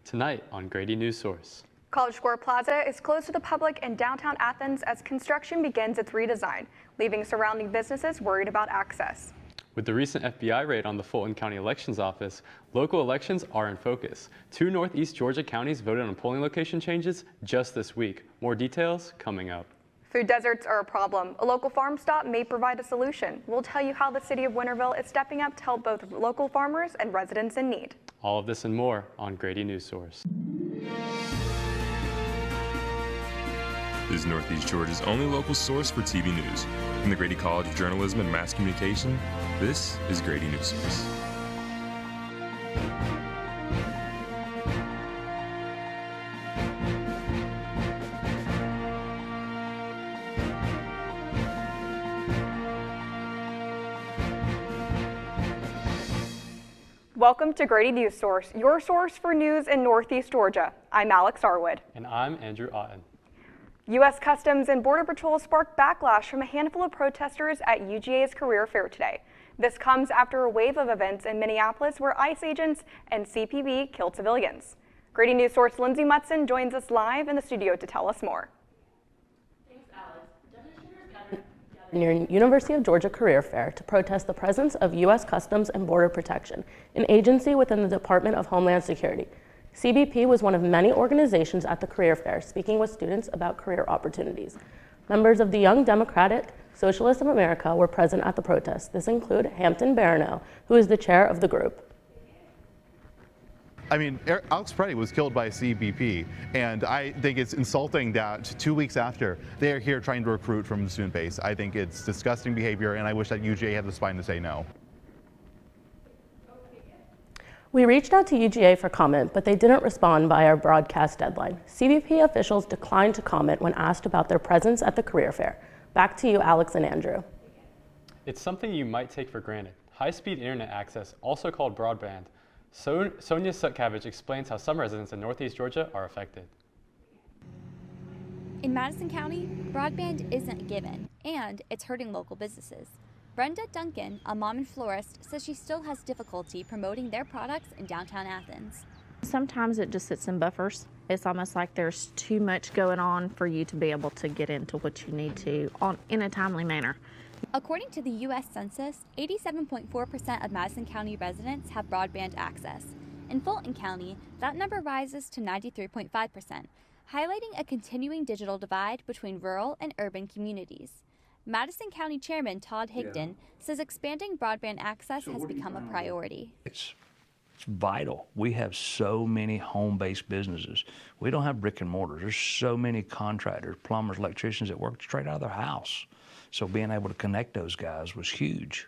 Tonight on Grady Newsource. College Square Plaza is closed to the public in downtown Athens as construction begins its redesign, leaving surrounding businesses worried about access. With the recent FBI raid on the Fulton County Elections Office, local elections are in focus. 2 Northeast Georgia counties voted on polling location changes just this week. More details coming up. Food deserts are a problem. A local farm stop may provide a solution. We'll tell you how the city of Winterville is stepping up to help both local farmers and residents in need. All of this and more on Grady Newsource. This is Northeast Georgia's only local source for TV news. From the Grady College of Journalism and Mass Communication, this is Grady Newsource. Welcome to Grady Newsource, your source for news in Northeast Georgia. I'm Alex Arwood. And I'm Andrew Otten. U.S. Customs and Border Patrol sparked backlash from a handful of protesters at UGA's career fair today. This comes after a wave of events in Minneapolis where ICE agents and CPB killed civilians. Grady Newsource Lindsay Mutson joins us live in the studio to tell us more. Thanks, Alex. Near University of Georgia Career Fair to protest the presence of U.S. Customs and Border Protection, an agency within the Department of Homeland Security. CBP was one of many organizations at the career fair speaking with students about career opportunities. Members of the Young Democratic Socialists of America were present at the protest. This include Hampton Barano, who is the chair of the group. I mean, Alex Preddy was killed by CBP, and I think it's insulting that 2 weeks after they are here trying to recruit from the student base. I think it's disgusting behavior, and I wish that UGA had the spine to say no. We reached out to UGA for comment, but they didn't respond by our broadcast deadline. CBP officials declined to comment when asked about their presence at the career fair. Back to you, Alex and Andrew. It's something you might take for granted. High-speed internet access, also called broadband. Sonia Sutkavich explains how some residents in Northeast Georgia are affected. In Madison County, broadband isn't given, and it's hurting local businesses. Brenda Duncan, a mom and florist, says she still has difficulty promoting their products in downtown Athens. Sometimes it just sits in buffers. It's almost like there's too much going on for you to be able to get into what you need to in a timely manner. According to the U.S. Census, 87.4% of Madison County residents have broadband access. In Fulton County, that number rises to 93.5%, highlighting a continuing digital divide between rural and urban communities. Madison County Chairman Todd Higdon says expanding broadband access has become a priority. It's vital. We have so many home-based businesses. We don't have brick and mortar. There's so many contractors, plumbers, electricians that work straight out of their house. So being able to connect those guys was huge.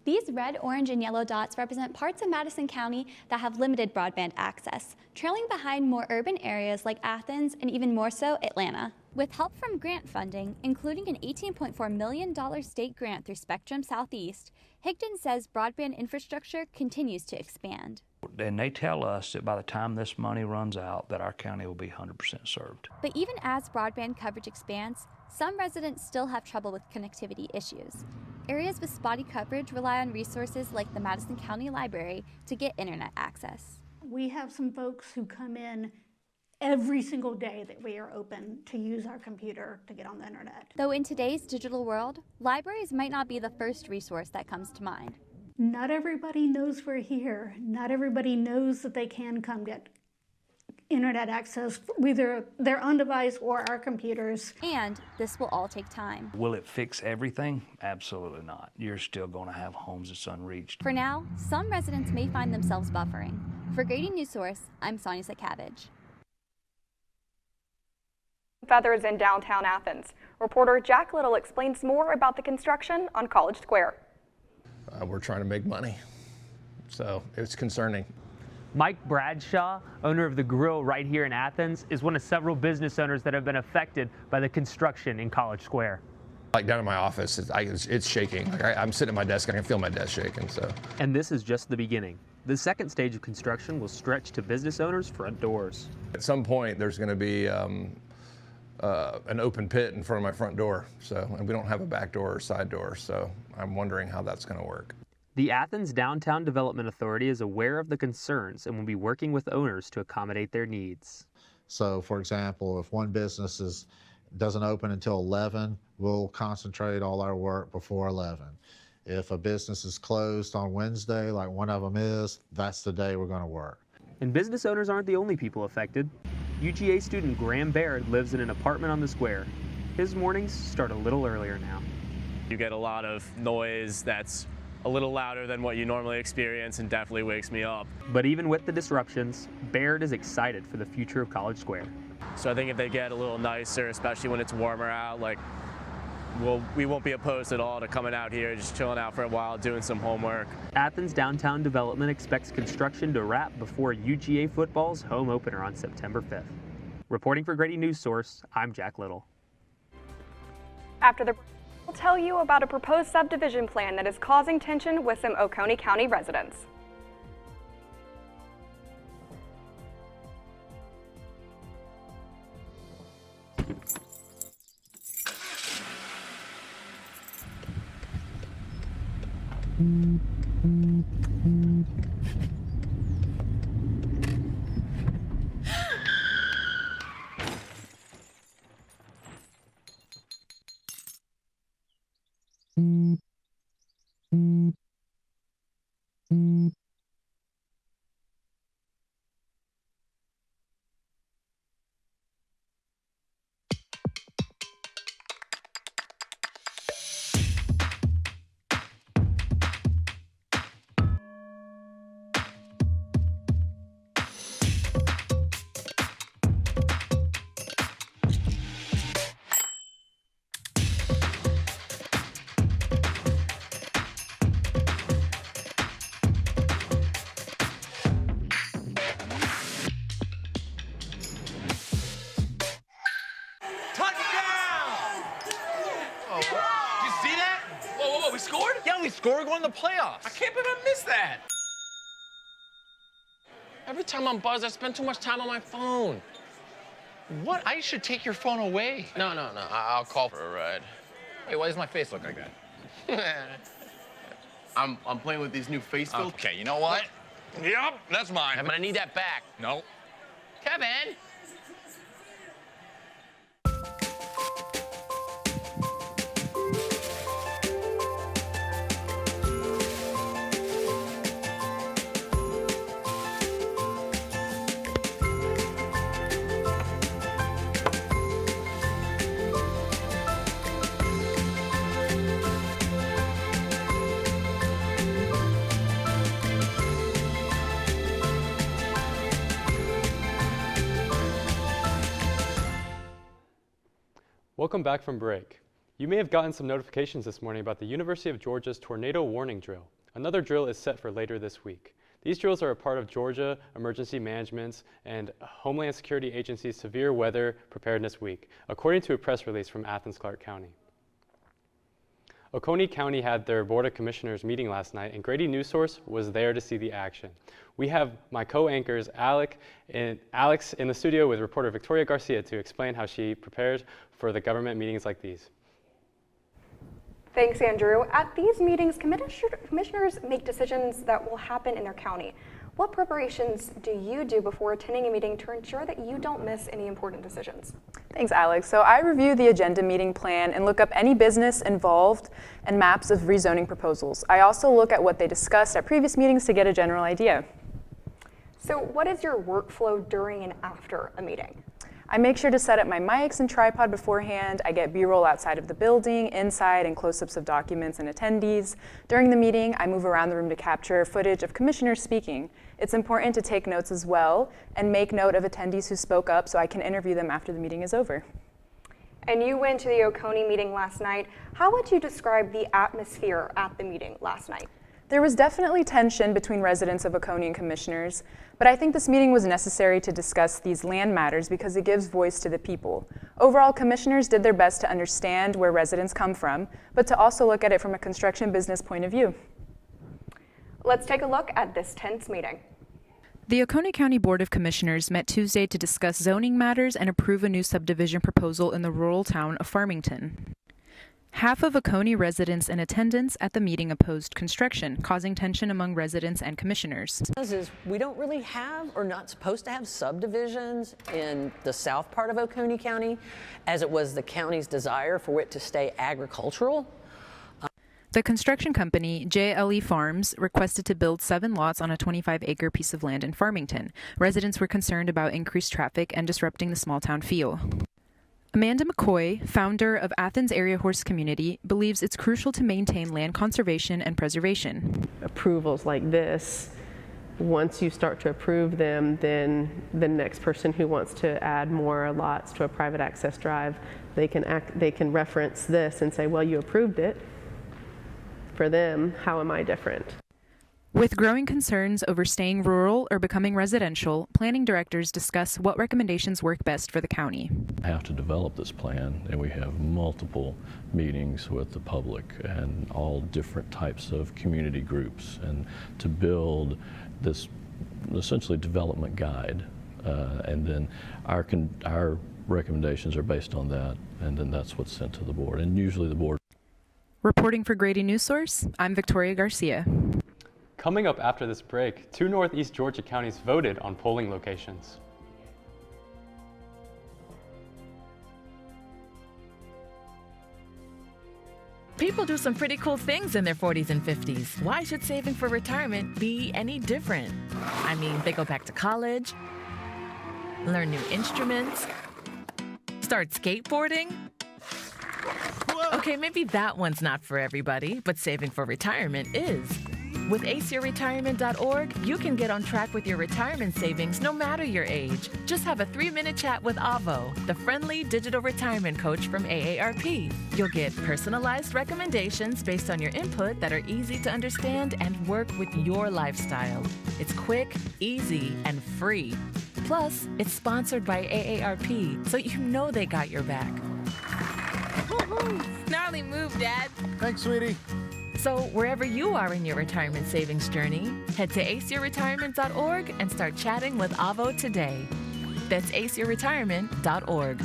These red, orange, and yellow dots represent parts of Madison County that have limited broadband access, trailing behind more urban areas like Athens and even more so Atlanta. With help from grant funding, including an $18.4 million state grant through Spectrum Southeast, Higdon says broadband infrastructure continues to expand. And they tell us that by the time this money runs out, that our county will be 100% served. But even as broadband coverage expands, some residents still have trouble with connectivity issues. Areas with spotty coverage rely on resources like the Madison County Library to get internet access. We have some folks who come in every single day that we are open to use our computer to get on the internet. Though in today's digital world, libraries might not be the first resource that comes to mind. Not everybody knows we're here. Not everybody knows that they can come get internet access, either their own device or our computers. And this will all take time. Will it fix everything? Absolutely not. You're still going to have homes that's unreached. For now, some residents may find themselves buffering. For Grady Newsource, I'm Sonia Sutkavich. Feathers in downtown Athens. Reporter Jack Little explains more about the construction on College Square. We're trying to make money, so it's concerning. Mike Bradshaw, owner of the grill right here in Athens, is one of several business owners that have been affected by the construction in College Square. Like down in my office, it's shaking. Like I'm sitting at my desk and I can feel my desk shaking. And this is just the beginning. The second stage of construction will stretch to business owners' front doors. At some point, there's going to be an open pit in front of my front door. And we don't have a back door or side door. So I'm wondering how that's going to work. The Athens Downtown Development Authority is aware of the concerns and will be working with owners to accommodate their needs. So, for example, if one business doesn't open until 11, we'll concentrate all our work before 11. If a business is closed on Wednesday, like one of them is, that's the day we're going to work. And business owners aren't the only people affected. UGA student Graham Baird lives in an apartment on the square. His mornings start a little earlier now. You get a lot of noise that's a little louder than what you normally experience and definitely wakes me up. But even with the disruptions, Baird is excited for the future of College Square. So I think if they get a little nicer, especially when it's warmer out, like we won't be opposed at all to coming out here, just chilling out for a while, doing some homework. Athens Downtown Development expects construction to wrap before UGA football's home opener on September 5th. Reporting for Grady Newsource, I'm Jack Little. After the we'll tell you about a proposed subdivision plan that is causing tension with some Oconee County residents. We scored? Yeah, we scored. We're going to the playoffs. I can't believe I missed that. Every time I'm buzzed, I spend too much time on my phone. What? I should take your phone away. No. I'll call for a ride. Hey, why does my face look like that? I'm playing with these new face filters. Okay, you know what? Yep, that's mine. But I need that back. No. Kevin! Welcome back from break. You may have gotten some notifications this morning about the University of Georgia's tornado warning drill. Another drill is set for later this week. These drills are a part of Georgia Emergency Management's and Homeland Security Agency's Severe Weather Preparedness Week, according to a press release from Athens-Clarke County. Oconee County had their Board of Commissioners meeting last night, and Grady Newsource was there to see the action. We have my co-anchors Alex in the studio with reporter Victoria Garcia to explain how she prepares for the government meetings like these. Thanks, Andrew. At these meetings, commissioners make decisions that will happen in their county. What preparations do you do before attending a meeting to ensure that you don't miss any important decisions? Thanks, Alex. So I review the agenda meeting plan and look up any business involved and maps of rezoning proposals. I also look at what they discussed at previous meetings to get a general idea. So what is your workflow during and after a meeting? I make sure to set up my mics and tripod beforehand. I get B-roll outside of the building, inside, and close-ups of documents and attendees. During the meeting, I move around the room to capture footage of commissioners speaking. It's important to take notes as well and make note of attendees who spoke up so I can interview them after the meeting is over. And you went to the Oconee meeting last night. How would you describe the atmosphere at the meeting last night? There was definitely tension between residents of Oconee and commissioners, but I think this meeting was necessary to discuss these land matters because it gives voice to the people. Overall, commissioners did their best to understand where residents come from, but to also look at it from a construction business point of view. Let's take a look at this tense meeting. The Oconee County Board of Commissioners met Tuesday to discuss zoning matters and approve a new subdivision proposal in the rural town of Farmington. Half of Oconee residents in attendance at the meeting opposed construction, causing tension among residents and commissioners. Is we don't really have, or not supposed to have, subdivisions in the south part of Oconee County, as it was the county's desire for it to stay agricultural. The construction company, JLE Farms, requested to build 7 lots on a 25-acre piece of land in Farmington. Residents were concerned about increased traffic and disrupting the small-town feel. Amanda McCoy, founder of Athens Area Horse Community, believes it's crucial to maintain land conservation and preservation. Approvals like this, once you start to approve them, then the next person who wants to add more lots to a private access drive, they can reference this and say, well, you approved it. For them, how am I different? With growing concerns over staying rural or becoming residential, planning directors discuss what recommendations work best for the county. We have to develop this plan, and we have multiple meetings with the public and all different types of community groups, and to build this essentially development guide, and then our recommendations are based on that, and then that's what's sent to the board, and usually the board. Reporting for Grady Newsource, I'm Victoria Garcia. Coming up after this break, 2 Northeast Georgia counties voted on polling locations. People do some pretty cool things in their 40s and 50s. Why should saving for retirement be any different? I mean, they go back to college, learn new instruments, start skateboarding. Okay, maybe that one's not for everybody, but saving for retirement is. With aceyourretirement.org, you can get on track with your retirement savings no matter your age. Just have a 3-minute chat with Avo, the friendly digital retirement coach from AARP. You'll get personalized recommendations based on your input that are easy to understand and work with your lifestyle. It's quick, easy, and free. Plus, it's sponsored by AARP, so you know they got your back. Gnarly move, Dad. Thanks, sweetie. So wherever you are in your retirement savings journey, head to aceyourretirement.org and start chatting with Avo today. That's aceyourretirement.org.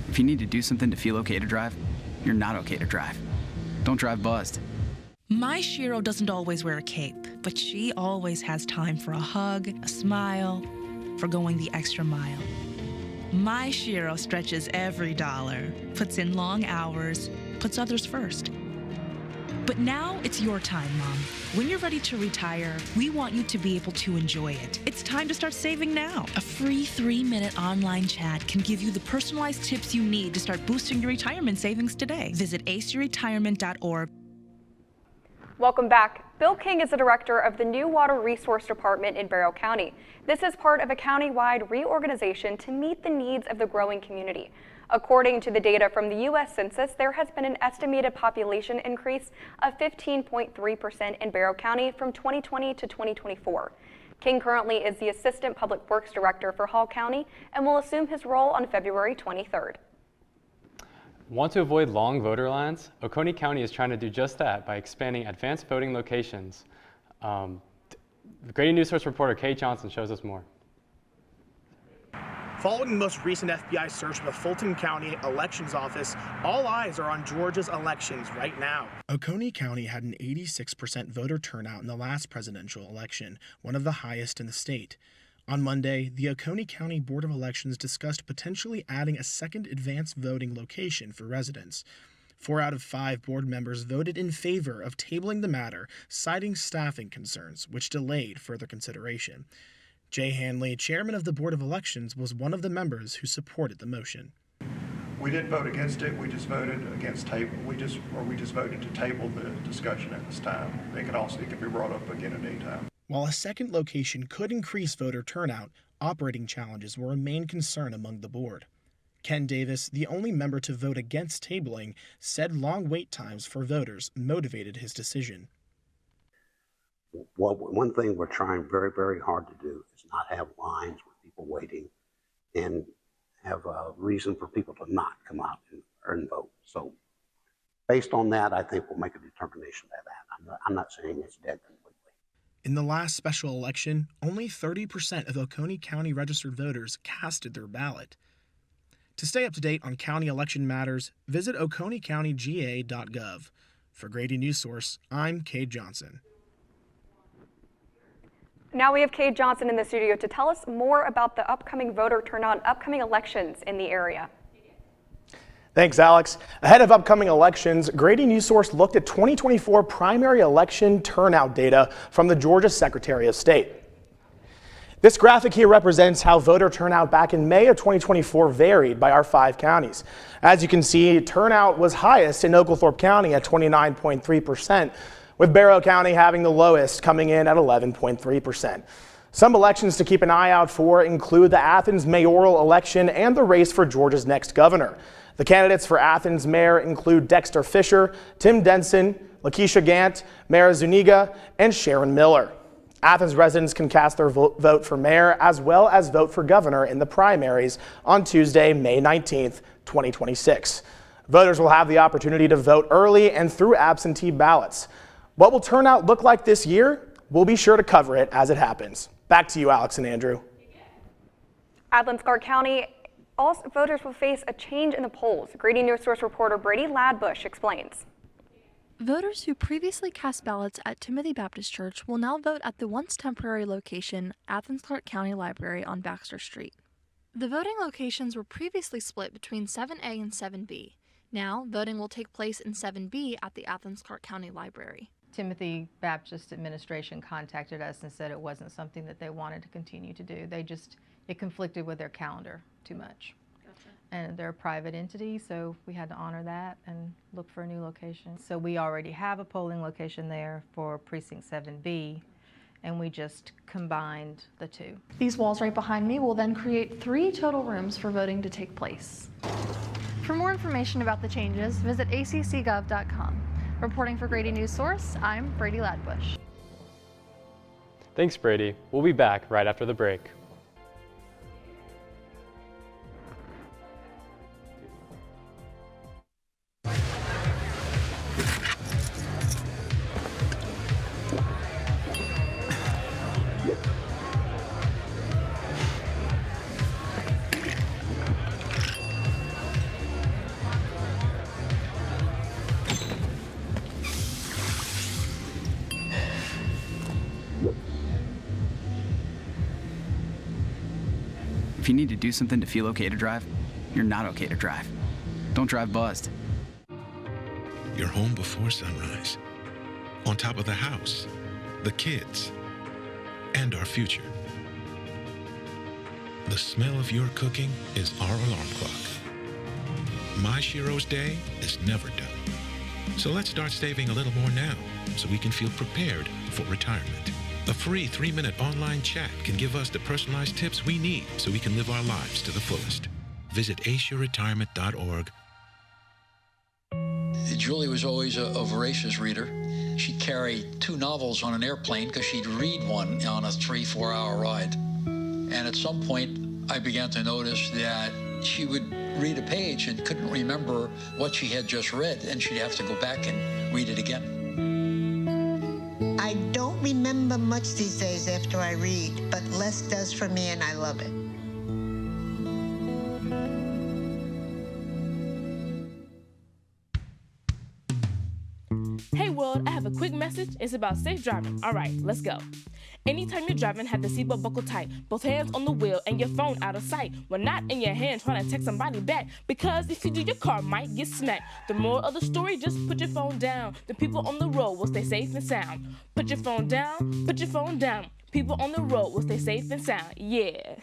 If you need to do something to feel okay to drive, you're not okay to drive. Don't drive buzzed. My Shiro doesn't always wear a cape, but she always has time for a hug, a smile, for going the extra mile. My Shiro stretches every dollar, puts in long hours, puts others first. But now it's your time, Mom. When you're ready to retire, we want you to be able to enjoy it. It's time to start saving now. A free 3-minute online chat can give you the personalized tips you need to start boosting your retirement savings today. Visit aceyourretirement.org. Welcome back. Bill King is the director of the New Water Resource Department in Barrow County. This is part of a county-wide reorganization to meet the needs of the growing community. According to the data from the U.S. Census, there has been an estimated population increase of 15.3% in Barrow County from 2020 to 2024. King currently is the Assistant Public Works Director for Hall County and will assume his role on February 23rd. Want to avoid long voter lines? Oconee County is trying to do just that by expanding advanced voting locations. Grady Newsource reporter Kate Johnson shows us more. Following the most recent FBI search of the Fulton County Elections Office, all eyes are on Georgia's elections right now. Oconee County had an 86% voter turnout in the last presidential election, one of the highest in the state. On Monday, the Oconee County Board of Elections discussed potentially adding a second advanced voting location for residents. 4 out of 5 board members voted in favor of tabling the matter, citing staffing concerns, which delayed further consideration. Jay Hanley, chairman of the Board of Elections, was one of the members who supported the motion. We didn't vote against it. We just voted against table. We just voted to table the discussion at this time. It can be brought up again at any time. While a second location could increase voter turnout, operating challenges were a main concern among the board. Ken Davis, the only member to vote against tabling, said long wait times for voters motivated his decision. Well, one thing we're trying very, very hard to do is not have lines with people waiting and have a reason for people to not come out and vote. So based on that, I think we'll make a determination by that. I'm not saying it's dead completely. In the last special election, only 30% of Oconee County registered voters casted their ballot. To stay up to date on county election matters, visit oconeecountyga.gov. For Grady Newsource, I'm Cade Johnson. Now we have Cade Johnson in the studio to tell us more about the upcoming voter turnout and upcoming elections in the area. Thanks, Alex. Ahead of upcoming elections, Grady Newsource looked at 2024 primary election turnout data from the Georgia Secretary of State. This graphic here represents how voter turnout back in May of 2024 varied by our 5 counties. As you can see, turnout was highest in Oglethorpe County at 29.3%, with Barrow County having the lowest, coming in at 11.3%. Some elections to keep an eye out for include the Athens mayoral election and the race for Georgia's next governor. The candidates for Athens mayor include Dexter Fisher, Tim Denson, Lakeisha Gant, Mara Zuniga, and Sharon Miller. Athens residents can cast their vote for mayor as well as vote for governor in the primaries on Tuesday, May 19th, 2026. Voters will have the opportunity to vote early and through absentee ballots. What will turnout look like this year? We'll be sure to cover it as it happens. Back to you, Alex and Andrew. Clark County, all voters will face a change in the polls. Grady Newsource reporter Brady Ladbush explains. Voters who previously cast ballots at Timothy Baptist Church will now vote at the once temporary location, Clark County Library on Baxter Street. The voting locations were previously split between 7A and 7B. Now, voting will take place in 7B at the Clark County Library. Timothy Baptist administration contacted us and said it wasn't something that they wanted to continue to do. It conflicted with their calendar too much. Gotcha. And they're a private entity, so we had to honor that and look for a new location. So we already have a polling location there for precinct 7B, and we just combined the two. These walls right behind me will then create 3 total rooms for voting to take place. For more information about the changes, visit accgov.com. Reporting for Grady Newsource, I'm Brady Ladbush. Thanks, Brady. We'll be back right after the break. If you need to do something to feel okay to drive, you're not okay to drive. Don't drive buzzed. You're home before sunrise, on top of the house, the kids, and our future. The smell of your cooking is our alarm clock. My Shiro's day is never done. So let's start saving a little more now so we can feel prepared for retirement. A free 3-minute online chat can give us the personalized tips we need so we can live our lives to the fullest. Visit aceyourretirement.org. Julie was always a voracious reader. She'd carry 2 novels on an airplane because she'd read one on a 3-4 hour ride. And at some point, I began to notice that she would read a page and couldn't remember what she had just read, and she'd have to go back and read it again. I don't remember much these days after I read, but less does for me, and I love it. Hey world, I have a quick message. It's about safe driving. All right, let's go. Anytime you're driving, have the seatbelt buckled tight. Both hands on the wheel and your phone out of sight. When not in your hand, trying to text somebody back. Because if you do, your car might get smacked. The moral of the story, just put your phone down. The people on the road will stay safe and sound. Put your phone down, put your phone down. People on the road will stay safe and sound. Yeah.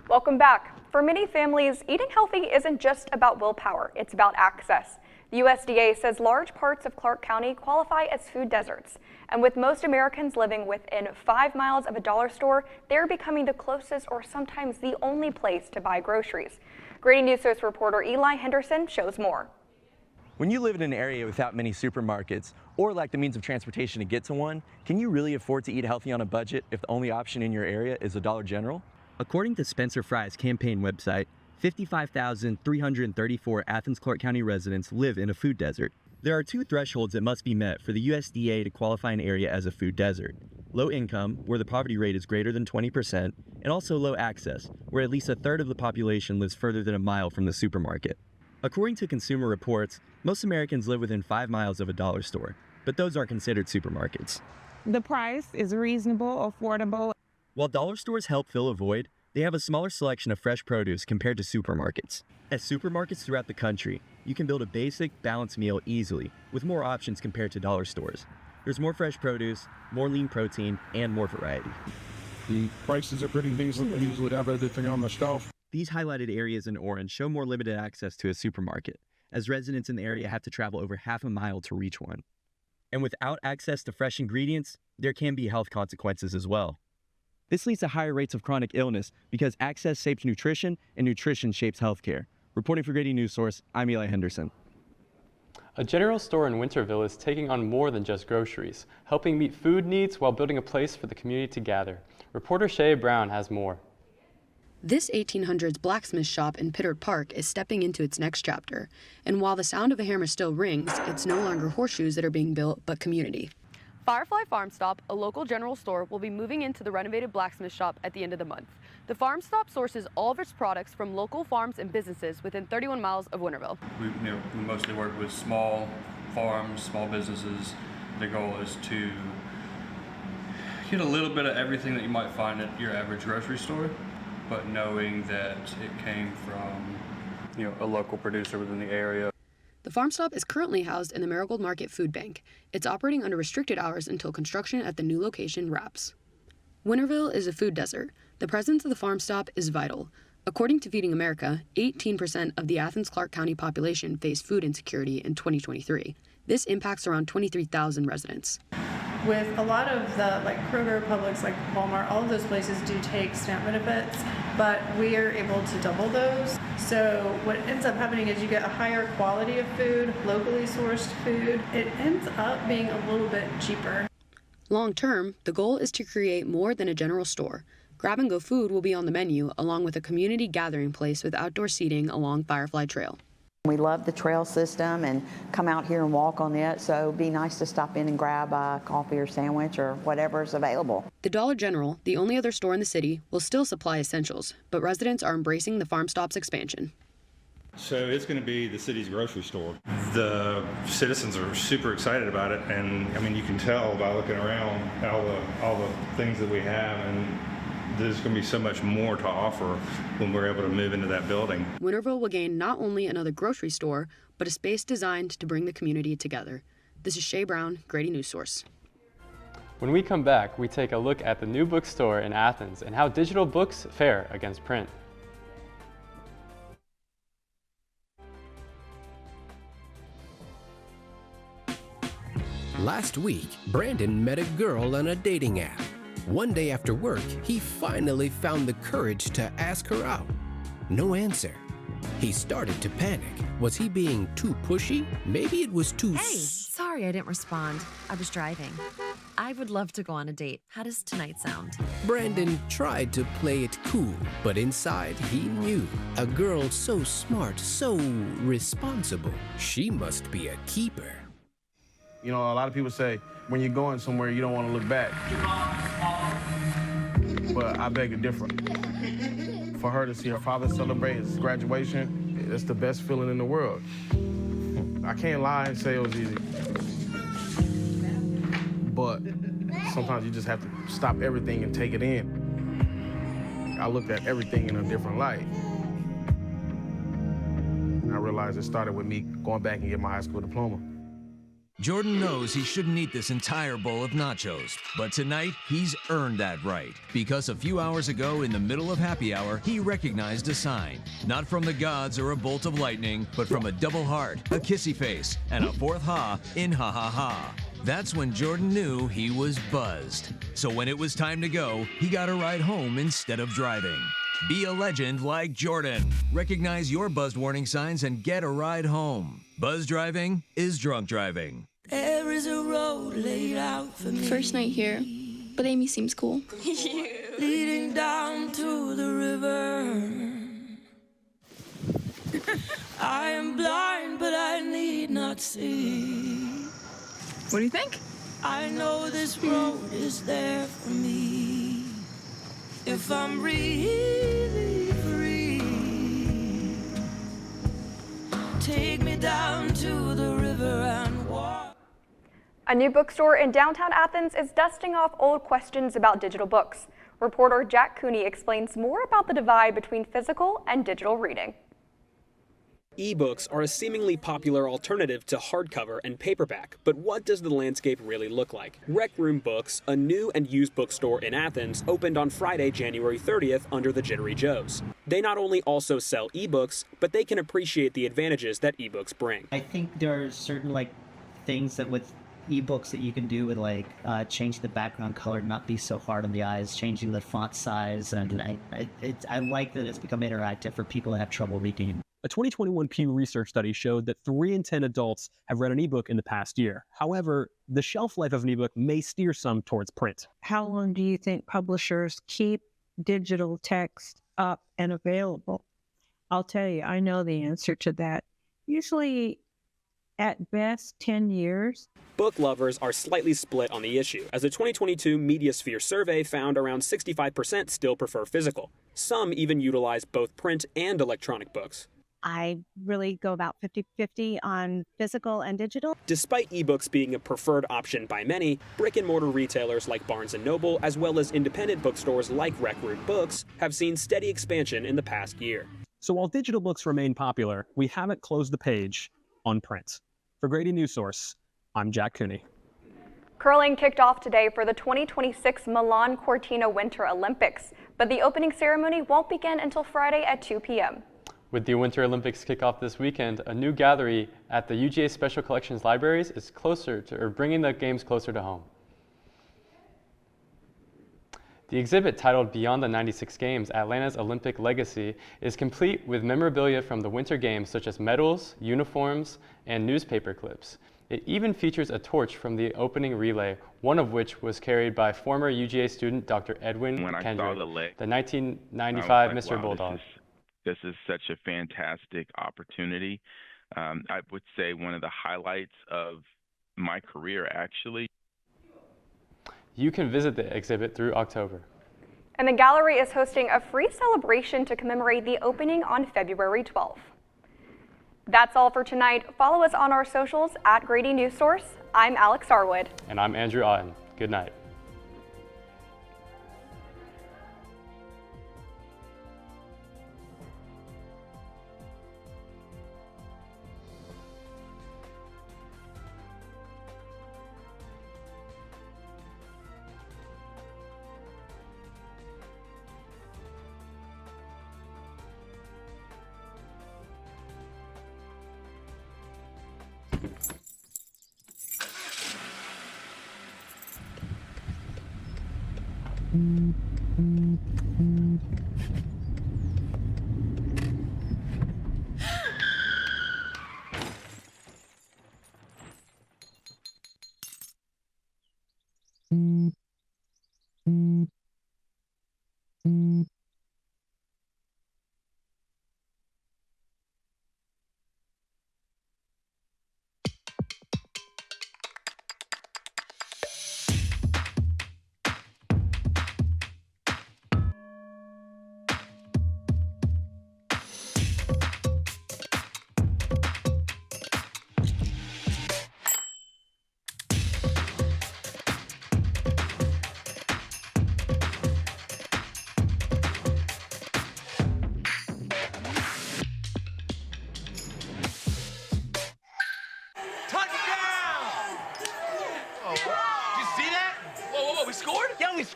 Welcome back. For many families, eating healthy isn't just about willpower, it's about access. The USDA says large parts of Clark County qualify as food deserts. And with most Americans living within 5 miles of a dollar store, they're becoming the closest or sometimes the only place to buy groceries. Grady Newsource reporter Eli Henderson shows more. When you live in an area without many supermarkets or lack the means of transportation to get to one, can you really afford to eat healthy on a budget if the only option in your area is a Dollar General? According to Spencer Fry's campaign website, 55,334 Athens-Clarke County residents live in a food desert. There are 2 thresholds that must be met for the USDA to qualify an area as a food desert. Low income, where the poverty rate is greater than 20%, and also low access, where at least a third of the population lives further than a mile from the supermarket. According to Consumer Reports, most Americans live within 5 miles of a dollar store, but those aren't considered supermarkets. The price is reasonable, affordable. While dollar stores help fill a void, they have a smaller selection of fresh produce compared to supermarkets. At supermarkets throughout the country, you can build a basic, balanced meal easily, with more options compared to dollar stores. There's more fresh produce, more lean protein, and more variety. The prices are pretty decent. We usually have everything on the shelf. These highlighted areas in orange show more limited access to a supermarket, as residents in the area have to travel over half a mile to reach one. And without access to fresh ingredients, there can be health consequences as well. This leads to higher rates of chronic illness because access shapes nutrition and nutrition shapes healthcare. Reporting for Grady Newsource, I'm Eli Henderson. A general store in Winterville is taking on more than just groceries, helping meet food needs while building a place for the community to gather. Reporter Shay Brown has more. This 1800s blacksmith shop in Pittard Park is stepping into its next chapter. And while the sound of a hammer still rings, it's no longer horseshoes that are being built, but community. Firefly Farm Stop, a local general store, will be moving into the renovated blacksmith shop at the end of the month. The Farm Stop sources all of its products from local farms and businesses within 31 miles of Winterville. We mostly work with small farms, small businesses. The goal is to get a little bit of everything that you might find at your average grocery store, but knowing that it came from a local producer within the area. The Farm Stop is currently housed in the Marigold Market Food Bank. It's operating under restricted hours until construction at the new location wraps. Winterville is a food desert. The presence of the Farm Stop is vital. According to Feeding America, 18% of the Athens-Clarke County population faced food insecurity in 2023. This impacts around 23,000 residents. With a lot of the Kroger, Publix, Walmart, all of those places do take SNAP benefits, but we are able to double those. So what ends up happening is you get a higher quality of food, locally sourced food. It ends up being a little bit cheaper. Long term, the goal is to create more than a general store. Grab-and-go food will be on the menu, along with a community gathering place with outdoor seating along Firefly Trail. We love the trail system and come out here and walk on it, so it'd be nice to stop in and grab a coffee or sandwich or whatever is available. The Dollar General, the only other store in the city, will still supply essentials, but residents are embracing the Farm Stop's expansion. So it's going to be the city's grocery store. The citizens are super excited about it, and you can tell by looking around all the things that we have, and there's going to be so much more to offer when we're able to move into that building. Winterville will gain not only another grocery store, but a space designed to bring the community together. This is Shay Brown, Grady Newsource. When we come back, we take a look at the new bookstore in Athens and how digital books fare against print. Last week, Brandon met a girl on a dating app. One day after work, he finally found the courage to ask her out. No answer. He started to panic. Was he being too pushy? Maybe it was too... Hey, sorry I didn't respond. I was driving. I would love to go on a date. How does tonight sound? Brandon tried to play it cool, but inside he knew. A girl so smart, so responsible. She must be a keeper. A lot of people say, when you're going somewhere, you don't want to look back. But I beg to differ. For her to see her father celebrate his graduation, it's the best feeling in the world. I can't lie and say it was easy. But sometimes you just have to stop everything and take it in. I looked at everything in a different light. I realized it started with me going back and getting my high school diploma. Jordan knows he shouldn't eat this entire bowl of nachos, but tonight he's earned that right because a few hours ago in the middle of happy hour, he recognized a sign. Not from the gods or a bolt of lightning, but from a double heart, a kissy face, and a fourth ha in ha ha ha. That's when Jordan knew he was buzzed. So when it was time to go, he got a ride home instead of driving. Be a legend like Jordan. Recognize your buzzed warning signs and get a ride home. Buzz driving is drunk driving. There is a road laid out for me. First night here, but Amy seems cool. Leading down to the river. I am blind, but I need not see. What do you think? I know this road is there for me. If I'm really free, take me down to the river and walk. A new bookstore in downtown Athens is dusting off old questions about digital books. Reporter Jack Cooney explains more about the divide between physical and digital reading. E-books are a seemingly popular alternative to hardcover and paperback, but what does the landscape really look like? Rec Room Books, a new and used bookstore in Athens, opened on Friday, January 30th under the Jittery Joes. They not only also sell e-books, but they can appreciate the advantages that e-books bring. I think there are certain things that with ebooks that you can do with changing the background color, not be so hard on the eyes, changing the font size, and I like that it's become interactive for people that have trouble reading. A 2021 Pew Research study showed that 3 in 10 adults have read an ebook in the past year. However, the shelf life of an ebook may steer some towards print. How long do you think publishers keep digital text up and available? I'll tell you, I know the answer to that. Usually, at best, 10 years. Book lovers are slightly split on the issue, as a 2022 Mediasphere survey found around 65% still prefer physical. Some even utilize both print and electronic books. I really go about 50-50 on physical and digital. Despite ebooks being a preferred option by many, brick-and-mortar retailers like Barnes & Noble, as well as independent bookstores like Rec Room Books, have seen steady expansion in the past year. So while digital books remain popular, we haven't closed the page on print. For Grady Newsource, I'm Jack Cooney. Curling kicked off today for the 2026 Milan Cortina Winter Olympics, but the opening ceremony won't begin until Friday at 2 p.m. With the Winter Olympics kickoff this weekend, a new gallery at the UGA Special Collections Libraries is bringing the games closer to home. The exhibit, titled Beyond the 96 Games, Atlanta's Olympic Legacy, is complete with memorabilia from the Winter Games such as medals, uniforms, and newspaper clips. It even features a torch from the opening relay, one of which was carried by former UGA student Dr. Edwin Kendrick, the 1995 Mr. Wow, Bulldog. This is such a fantastic opportunity. I would say one of the highlights of my career, actually. You can visit the exhibit through October. And the gallery is hosting a free celebration to commemorate the opening on February 12th. That's all for tonight. Follow us on our socials at Grady Newsource. I'm Alex Arwood. And I'm Andrew Otten. Good night.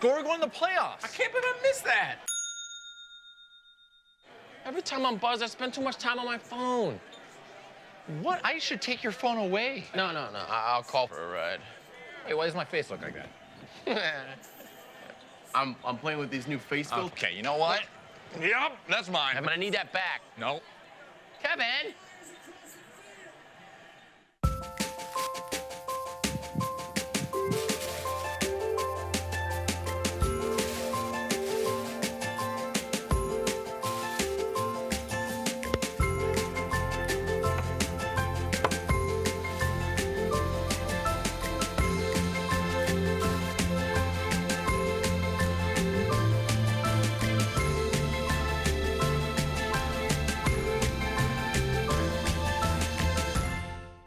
score, we're going to the playoffs. I can't believe I missed that. Every time I'm buzzed, I spend too much time on my phone. What? I should take your phone away. No. I'll call for a ride. Hey, why does my face look like that? I'm playing with these new face filters. Okay, you know what? Yep, that's mine. I'm gonna need that back. No.